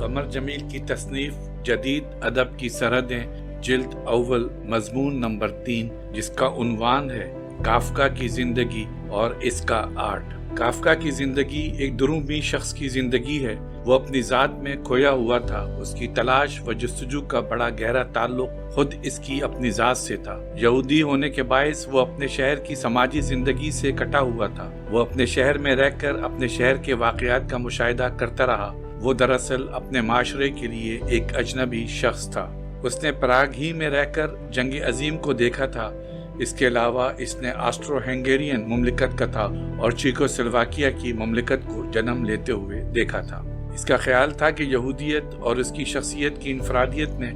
قمر جمیل کی تصنیف جدید ادب کی سرحدیں جلد اول مضمون نمبر 3 جس کا عنوان ہے کافکا کی زندگی اور اس کا آرٹ۔ کافکا کی زندگی ایک درومی شخص کی زندگی ہے۔ وہ اپنی ذات میں کھویا ہوا تھا۔ اس کی تلاش و جستجو کا بڑا گہرا تعلق خود اس کی اپنی ذات سے تھا۔ یہودی ہونے کے باعث وہ اپنے شہر کی سماجی زندگی سے کٹا ہوا تھا۔ وہ اپنے شہر میں رہ کر اپنے شہر کے واقعات کا مشاہدہ کرتا رہا۔ وہ دراصل اپنے معاشرے کے لیے ایک اجنبی شخص تھا۔ اس نے پراگ ہی میں رہ کر جنگ عظیم کو دیکھا تھا۔ اس کے علاوہ اس نے آسٹرو ہنگیرین مملکت کا تھا اور چیکو سلواکیہ کی مملکت کو جنم لیتے ہوئے دیکھا تھا۔ اس کا خیال تھا کہ یہودیت اور اس کی شخصیت کی انفرادیت نے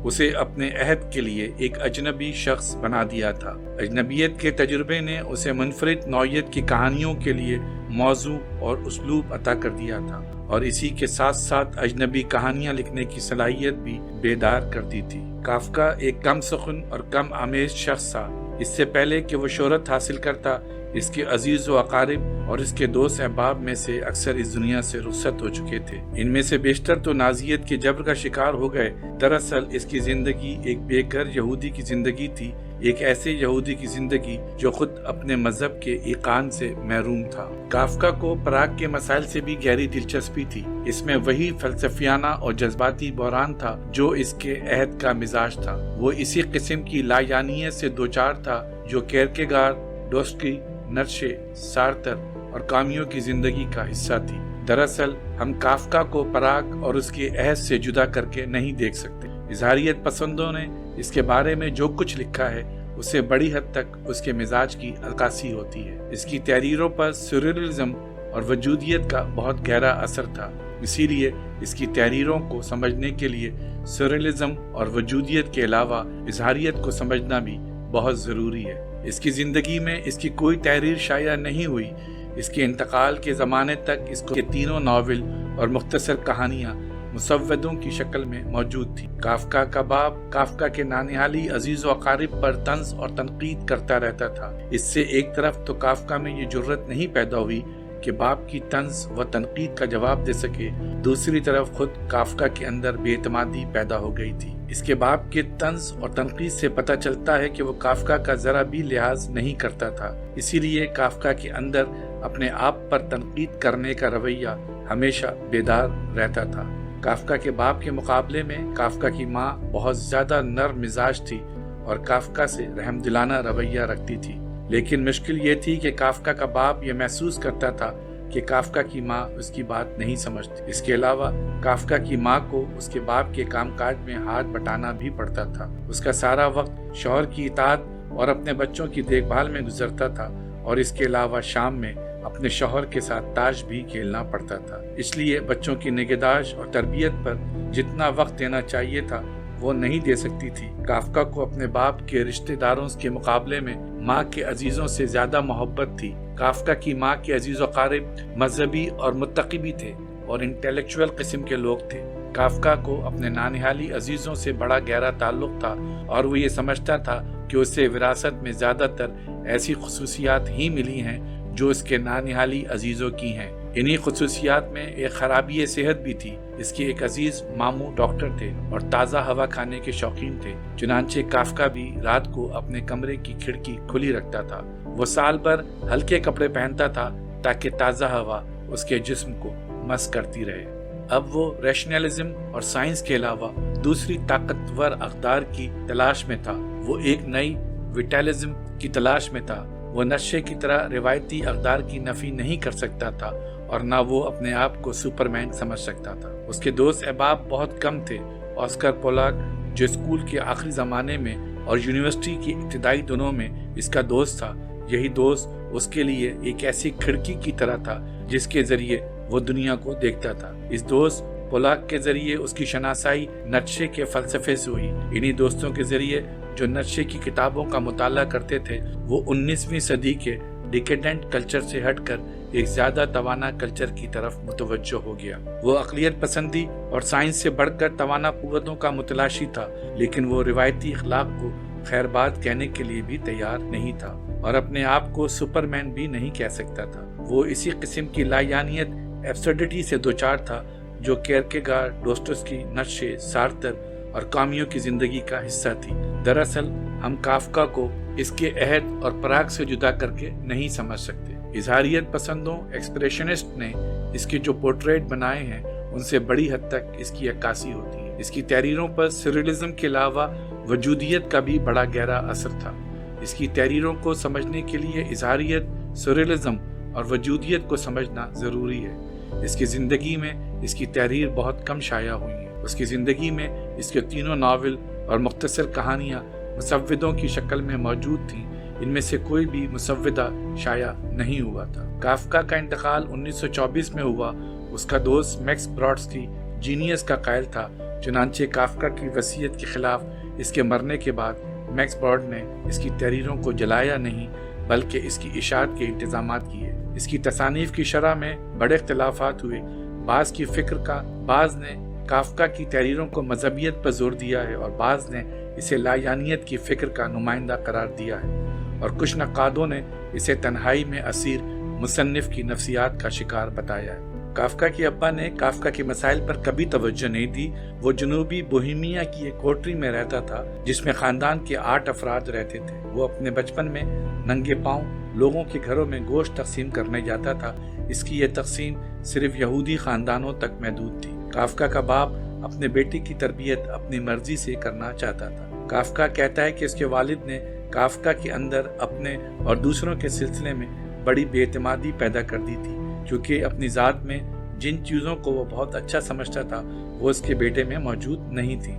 اسے اپنے عہد کے لیے ایک اجنبی شخص بنا دیا تھا۔ اجنبیت کے تجربے نے اسے منفرد نوعیت کی کہانیوں کے لیے موضوع اور اسلوب عطا کر دیا تھا، اور اسی کے ساتھ ساتھ اجنبی کہانیاں لکھنے کی صلاحیت بھی بیدار کرتی تھی۔ کافکا ایک کم سخن اور کم آمیز شخص تھا۔ اس سے پہلے کہ وہ شہرت حاصل کرتا، اس کے عزیز و اقارب اور اس کے دوست احباب میں سے اکثر اس دنیا سے رخصت ہو چکے تھے۔ ان میں سے بیشتر تو نازیت کے جبر کا شکار ہو گئے۔ دراصل اس کی زندگی ایک بے گھر یہودی کی زندگی تھی، ایک ایسے یہودی کی زندگی جو خود اپنے مذہب کے ایقان سے محروم تھا۔ کافکا کو پراگ کے مسائل سے بھی گہری دلچسپی تھی۔ اس میں وہی فلسفیانہ اور جذباتی بحران تھا جو اس کے عہد کا مزاج تھا۔ وہ اسی قسم کی لایعنیت سے دوچار تھا جو کیرکیگار، ڈوسٹویevsky، نیٹشے، سارتر اور کامیوں کی زندگی کا حصہ تھی۔ دراصل ہم کافکا کو پراگ اور اس کے عہد سے جدا کر کے نہیں دیکھ سکتے۔ اظہاریت پسندوں نے اس کے بارے میں جو کچھ لکھا ہے اسے بڑی حد تک اس کے مزاج کی عکاسی ہوتی ہے۔ اس کی تحریروں پر سیریلزم اور وجودیت کا بہت گہرا اثر تھا، اسی لیے اس کی تحریروں کو سمجھنے کے لیے سیریلزم اور وجودیت کے علاوہ اظہاریت کو سمجھنا بھی بہت ضروری ہے۔ اس کی زندگی میں اس کی کوئی تحریر شائع نہیں ہوئی۔ اس کے انتقال کے زمانے تک اس کے تینوں ناول اور مختصر کہانیاں مسودوں کی شکل میں موجود تھی۔ کافکا کا باپ کافکا کے نانہالی عزیز و اقارب پر طنز اور تنقید کرتا رہتا تھا۔ اس سے ایک طرف تو کافکا میں یہ جرأت نہیں پیدا ہوئی کہ باپ کی طنز و تنقید کا جواب دے سکے، دوسری طرف خود کافکا کے اندر بے اعتمادی پیدا ہو گئی تھی۔ اس کے باپ کے طنز اور تنقید سے پتہ چلتا ہے کہ وہ کافکا کا ذرا بھی لحاظ نہیں کرتا تھا، اسی لیے کافکا کے اندر اپنے آپ پر تنقید کرنے کا رویہ ہمیشہ بیدار رہتا تھا۔ کافکا کے باپ کے مقابلے میں کافکا کی ماں بہت زیادہ نرم مزاج تھی اور کافکا سے رحم دلانہ رویہ رکھتی تھی، لیکن مشکل یہ تھی کہ کافکا کا باپ یہ محسوس کرتا تھا کہ کافکا کی ماں اس کی بات نہیں سمجھتی۔ اس کے علاوہ کافکا کی ماں کو اس کے باپ کے کام کاج میں ہاتھ بٹانا بھی پڑتا تھا۔ اس کا سارا وقت شوہر کی اطاعت اور اپنے بچوں کی دیکھ بھال میں گزرتا تھا، اور اس کے علاوہ شام میں اپنے شوہر کے ساتھ تاش بھی کھیلنا پڑتا تھا۔ اس لیے بچوں کی نگہداشت اور تربیت پر جتنا وقت دینا چاہیے تھا وہ نہیں دے سکتی تھی۔ کافکا کو اپنے باپ کے رشتہ داروں کے مقابلے میں ماں کے عزیزوں سے زیادہ محبت تھی۔ کافکا کی ماں کے عزیز و اقارب مذہبی اور متقی بھی تھے اور انٹلیکچوئل قسم کے لوگ تھے۔ کافکا کو اپنے نانہالی عزیزوں سے بڑا گہرا تعلق تھا، اور وہ یہ سمجھتا تھا کہ اسے وراثت میں زیادہ تر ایسی خصوصیات ہی ملی ہیں جو اس کے نانہالی عزیزوں کی ہیں۔ انہی خصوصیات میں ایک خرابی صحت بھی تھی۔ اس کے ایک عزیز ماموں ڈاکٹر تھے اور تازہ ہوا کھانے کے شوقین تھے، چنانچہ کافکا بھی رات کو اپنے کمرے کی کھڑکی کھلی رکھتا تھا۔ وہ سال بھر ہلکے کپڑے پہنتا تھا تاکہ تازہ ہوا اس کے جسم کو مس کرتی رہے۔ اب وہ ریشنلزم اور سائنس کے علاوہ دوسری طاقتور اقدار کی تلاش میں تھا۔ وہ ایک نئی ویٹالزم کی تلاش میں تھا۔ وہ نشے کی طرح روایتی اقدار کی نفی نہیں کر سکتا تھا، اور نہ وہ اپنے آپ کو سپرمین سمجھ سکتا تھا۔ اس کے دوست احباب بہت کم تھے۔ آسکر پولاک جو اسکول کے آخری زمانے میں اور یونیورسٹی کے ابتدائی دنوں میں اس کا دوست تھا، یہی دوست اس کے لیے ایک ایسی کھڑکی کی طرح تھا جس کے ذریعے وہ دنیا کو دیکھتا تھا۔ اس دوست پولاک کے ذریعے اس کی شناسائی نیٹشے کے فلسفے سے ہوئی۔ انہی دوستوں کے ذریعے جو نیٹشے کی کتابوں کا مطالعہ کرتے تھے، وہ 19ویں صدی کے ڈیکیڈنٹ کلچر سے ہٹ کر ایک زیادہ توانا کلچر کی طرف متوجہ ہو گیا۔ وہ عقلیت پسندی اور سائنس سے بڑھ کر توانا قوتوں کا متلاشی تھا، لیکن وہ روایتی اخلاق کو خیر بات کہنے کے لیے بھی تیار نہیں تھا، اور اپنے آپ کو سپرمین بھی نہیں کہہ سکتا تھا۔ وہ اسی قسم کی لایعنیت ایبسرڈٹی سے دوچار تھا जो केरकेगार्ड, डोस्टोव्स्की, नीत्शे, सार्तर और कामियों की जिंदगी का हिस्सा थी। दरअसल हम काफका को इसके अहद और पराग से जुदा करके नहीं समझ सकते। इजहारियत पसंदों, एक्सप्रेशनिस्ट ने इसके जो पोर्ट्रेट बनाए हैं उनसे बड़ी हद तक इसकी अक्कासी होती है। इसकी तहरीरों पर सरियलिज्म के अलावा वजूदियत का भी बड़ा गहरा असर था। इसकी तहरीरों को समझने के लिए इजहारियत, सरियलिज्म और वजूदियत को समझना जरूरी है। इसकी जिंदगी में इसकी तहरीर बहुत कम शाया हुई है। उसकी जिंदगी में इसके तीनों नावल और मुख्तसर कहानियाँ मुसव्विदों की शक्ल में मौजूद थीं। इनमें से कोई भी मुसव्विदा शाया नहीं हुआ था। काफका का इंतकाल 1924 में हुआ। उसका दोस्त मैक्स ब्रॉडस्की जीनियस का कायल था। चुनांचे काफका की वसीयत के खिलाफ इसके मरने के बाद मैक्स ब्रॉड ने इसकी तहरीरों को जलाया नहीं बल्कि इसकी इशाअत के इंतजामात किए। इसकी तसानीफ की शरह में बड़े इख्तिलाफात हुए। बाज़ की फ़िक्र का बाज़ ने काफका की तहरीरों को मजहबियत पर जोर दिया है और बाज़ ने इसे लायानियत की फ़िक्र का नुमाइंदा करार दिया है और कुछ नक़ादों ने इसे तन्हाई में असीर मुसन्निफ़ की नफ्सियात का शिकार बताया है। काफका के अब्बा ने काफका के मसाइल पर कभी तवज्जो नहीं दी। वो जनूबी बोहेमिया की एक कोठरी में रहता था जिसमें खानदान के 8 अफराद रहते थे। वो अपने बचपन में नंगे पांव लोगों के घरों में गोश्त तकसीम करने जाता था। इसकी यह तकसीम सिर्फ यहूदी खानदानों तक महदूद थी। काफका का बाप अपने बेटे की तरबियत अपनी मर्जी से करना चाहता था। काफका कहता है कि उसके वालिद ने काफका के अंदर अपने और दूसरों के सिलसिले में बड़ी बेएतमादी पैदा कर दी थी, क्योंकि अपनी ज़ात में जिन चीज़ों को वो बहुत अच्छा समझता था वो उसके बेटे में मौजूद नहीं थी।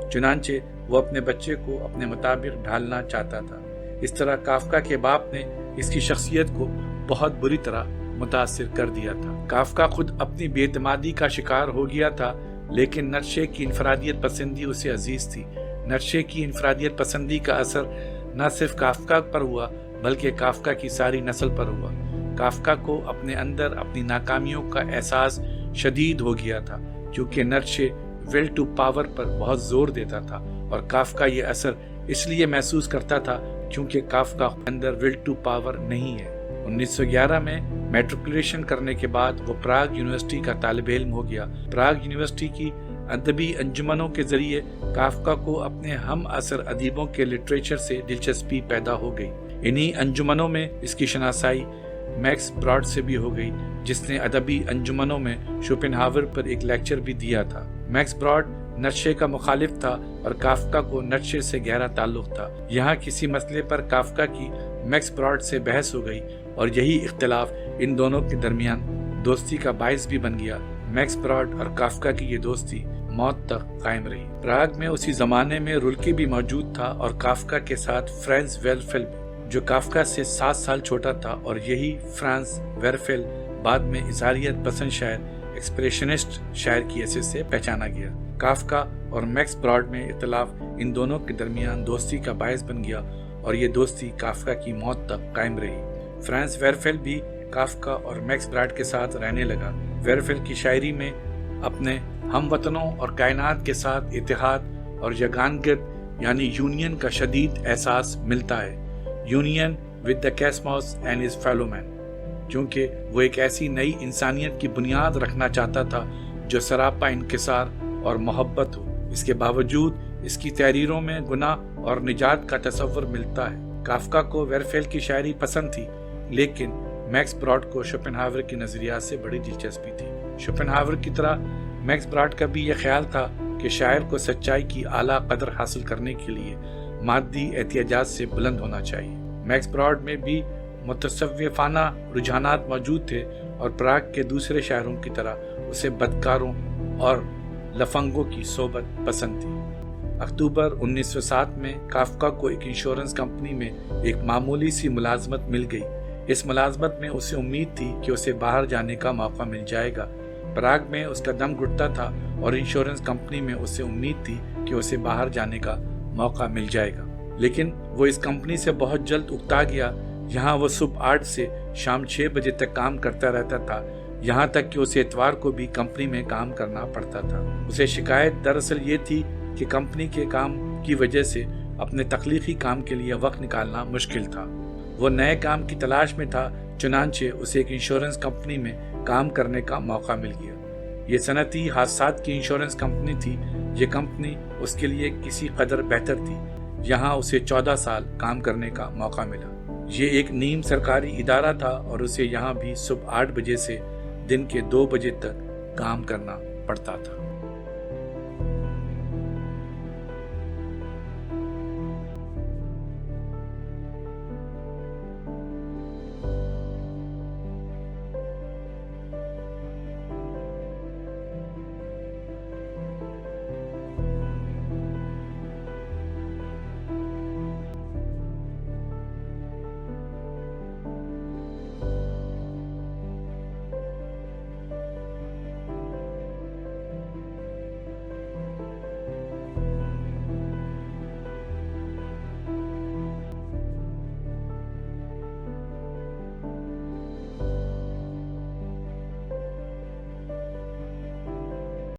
चुनांचे वो अपने बच्चे को अपने मुताबिक ढालना चाहता था। इस तरह काफका के बाप ने इसकी शख्सियत को बहुत बुरी तरह मुतासिर कर दिया था। काफका खुद अपनी बेएतमादी का शिकार हो गया था, लेकिन नीत्शे की इनफरादियत पसंदी उसे अजीज थी। नीत्शे की इनफरादियत पसंदी का असर न सिर्फ काफका पर हुआ बल्कि काफका की सारी नस्ल पर हुआ। काफका को अपने अंदर अपनी नाकामियों का एहसास शदीद हो गया था, क्योंकि नीत्शे विल टू पावर पर बहुत जोर देता था और काफका ये असर इसलिए महसूस करता था क्योंकि काफका अंदर विल टू पावर नहीं है। 1911 में मैट्रिकुलेशन करने के बाद वो प्राग यूनिवर्सिटी का तालिब इल्म हो गया। प्राग यूनिवर्सिटी की अदबी अंजुमनों के जरिए काफका को अपने हम असर अदीबों के लिटरेचर से दिलचस्पी पैदा हो गई। इन्हीं अंजुमनों में इसकी शनासाई मैक्स ब्रॉड से भी हो गई, जिसने अदबी अंजुमनों में शोपेनहावर पर एक लेक्चर भी दिया था। मैक्स ब्रॉड नीत्शे का मुखालिफ था और काफका को नीत्शे से गहरा ताल्लुक था। यहाँ किसी मसले पर काफका की मैक्स ब्रॉड से बहस हो गई और यही इख्तिलाफ इन दोनों के दरमियान दोस्ती का बाइस भी बन गया। मैक्स ब्रॉड और काफका की ये दोस्ती मौत तक कायम रही। प्राग में उसी जमाने में रुल्के भी मौजूद था और काफका के साथ फ्रांस वेरफेल जो काफका से 7 साल छोटा था, और यही फ्रांस वेरफेल बाद में इजहारियत पसंद शायर, एक्सप्रेशनिस्ट शायर की हैसियत से पहचाना गया। काफका और मैक्स ब्रॉड में इख्तिलाफ इन दोनों के दरमियान दोस्ती का बायस बन गया और ये दोस्ती काफका की मौत तक कायम रही। फ्रांस वेरफेल भी काफका और मैक्स ब्रॉड के साथ रहने लगा। वेरफेल की शायरी में अपने हमवतनों और कायनात के साथ इत्तेहाद और यगानगिर्द यानी यूनियन का शदीद एहसास मिलता है। Union with the Cosmos and his fellow man, क्योंकि वो एक ऐसी नई इंसानियत की बुनियाद रखना चाहता था जो सरापा इंकिसार और मोहब्बत हो। इसके बावजूद इसकी तहरीरों में गुनाह और निजात का तस्वर मिलता है। काफका को वेरफेल की शायरी पसंद थी, लेकिन मैक्स ब्रॉड को शोपेनहावर के नजरिया से बड़ी दिलचस्पी थी। शोपेनहावर की तरह मैक्स ब्रॉड का भी यह ख्याल था कि शायर को सच्चाई की आला कदर हासिल करने के लिए मादी एहतियाजात से बुलंद होना चाहिए। मैक्स ब्रॉड में भी मुतसव्विफाना रुझानात मौजूद थे और प्राग के दूसरे शायरों की तरह उसे बदकारों और लफंगों की सोबत पसंद थी। अक्टूबर 1907 में काफका को एक इंश्योरेंस कंपनी में एक मामूली सी मुलाजमत मिल गई। इस मुलाजमत में उसे उम्मीद थी कि उसे बाहर जाने का मौका मिल जाएगा। प्राग में उसका दम घुटता था और इंश्योरेंस कंपनी में उसे उम्मीद थी कि उसे बाहर जाने का मौका मिल जाएगा, लेकिन वो इस कंपनी से बहुत जल्द उकता गया। यहाँ वो सुबह 8 से शाम 6 बजे तक काम करता रहता था, यहाँ तक कि उसे इतवार को भी कंपनी में काम करना पड़ता था। उसे शिकायत दरअसल ये थी कि कंपनी के काम की वजह से अपने तख्लीकी काम के लिए वक्त निकालना मुश्किल था। वो नए काम की तलाश में था, चुनांचे उसे एक इंश्योरेंस कंपनी में काम करने का मौका मिल गया। یہ صنعتی حادثات کی انشورنس کمپنی تھی۔ یہ کمپنی اس کے لیے کسی قدر بہتر تھی۔ یہاں اسے 14 سال کام کرنے کا موقع ملا۔ یہ ایک نیم سرکاری ادارہ تھا اور اسے یہاں بھی صبح 8 بجے سے دن کے 2 بجے تک کام کرنا پڑتا تھا۔